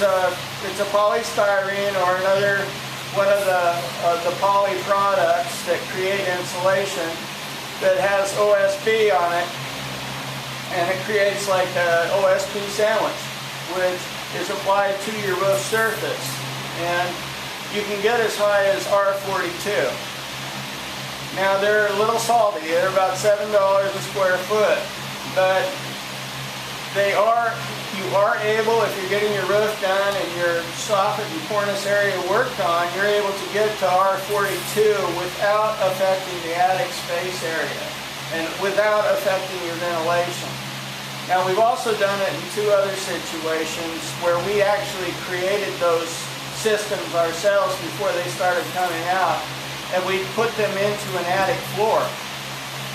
it's a polystyrene or another one of the poly products that create insulation that has OSB on it, and it creates like an OSB sandwich, which is applied to your roof surface, and you can get as high as R42. Now they're a little salty. They're about $7 a square foot, but you are able, if you're getting your roof done and your soffit and cornice area worked on, you're able to get to R42 without affecting the attic space area and without affecting your ventilation. Now we've also done it in two other situations where we actually created those systems ourselves before they started coming out, and we put them into an attic floor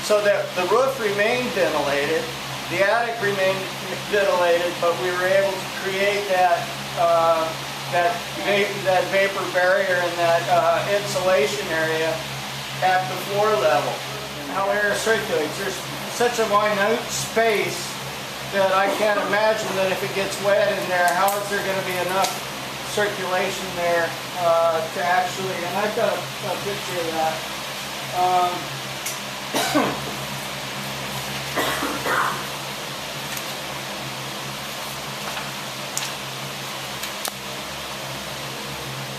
so that the roof remained ventilated, the attic remained ventilated, but we were able to create that vapor barrier and that insulation area at the floor level. And how air circulates, there's such a minute space that I can't imagine that if it gets wet in there, how is there going to be enough circulation there to actually, and I've got a picture of that.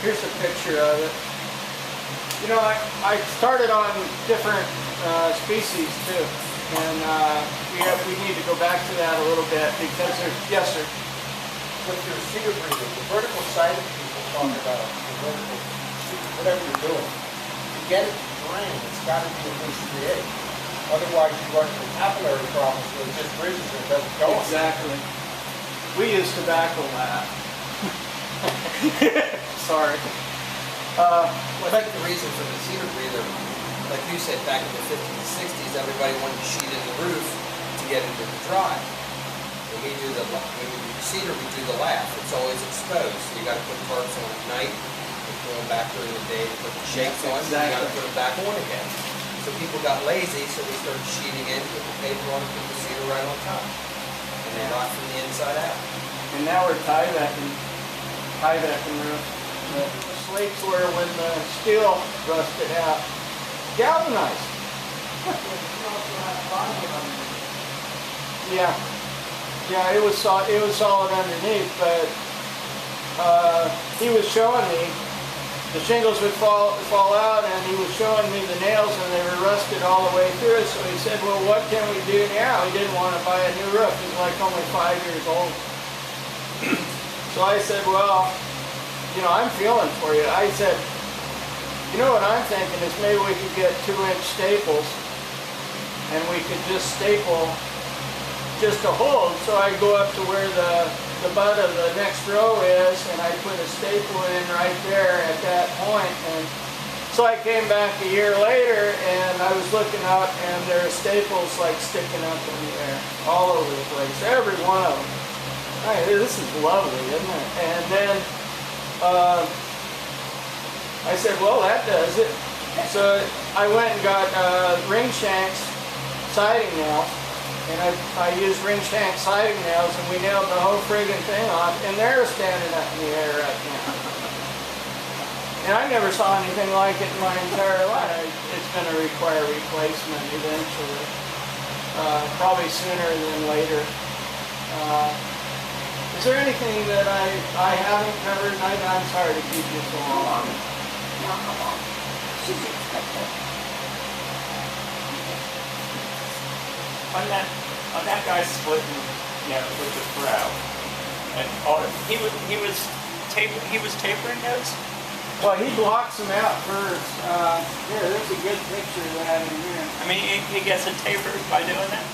Here's a picture of it. You know, I started on different species too, and we need to go back to that a little bit because there's, yes sir? With your cedar breather, the vertical sided people talk about the vertical, whatever you're doing. To get it to drain, it's got to be at least 3/8. Otherwise you run into capillary problems where it just bridges and it doesn't go. Exactly. We use tobacco lap. Sorry. Well, I think the reason for the cedar breather, like you said, back in the 50s and 60s, everybody wanted to sheet in the roof to get it to dry. When we do the cedar, we do the lath. It's always exposed, so you got to put tarps on at night, and put them back during the day, put the shakes on, and you got to put them back on again. So people got lazy, so we started sheeting in, put the paper on, put the cedar right on top, and they rot from the inside out. And now we're Tyvekking roof. The slates were when the steel rusted out. Galvanized. Yeah. Yeah, it was solid underneath, but he was showing me the shingles would fall out, and he was showing me the nails, and they were rusted all the way through it. So he said, well, what can we do now? He didn't want to buy a new roof. He's like only 5 years old. So I said, well, you know, I'm feeling for you. I said, you know what I'm thinking is maybe we could get 2-inch staples, and we could just staple just a hold. So I go up to where the butt of the next row is, and I put a staple in right there at that point. And so I came back a year later, and I was looking up, and there are staples like sticking up in the air all over the place, every one of them. Right, this is lovely, isn't it? And then I said, well, that does it. So I went and got ring shanks siding nails, and I used ring shank siding nails, and we nailed the whole friggin' thing off, and they're standing up in the air right now. And I never saw anything like it in my entire life. It's going to require replacement eventually, probably sooner than later. Is there anything that I haven't covered? I'm sorry to keep you so long. No, she's expected. On that guy splitting, you know, with the throw, and he was tapering those. Well, he blocks them out first. Here, there's a good picture of that in here. I mean, he gets it tapered by doing that.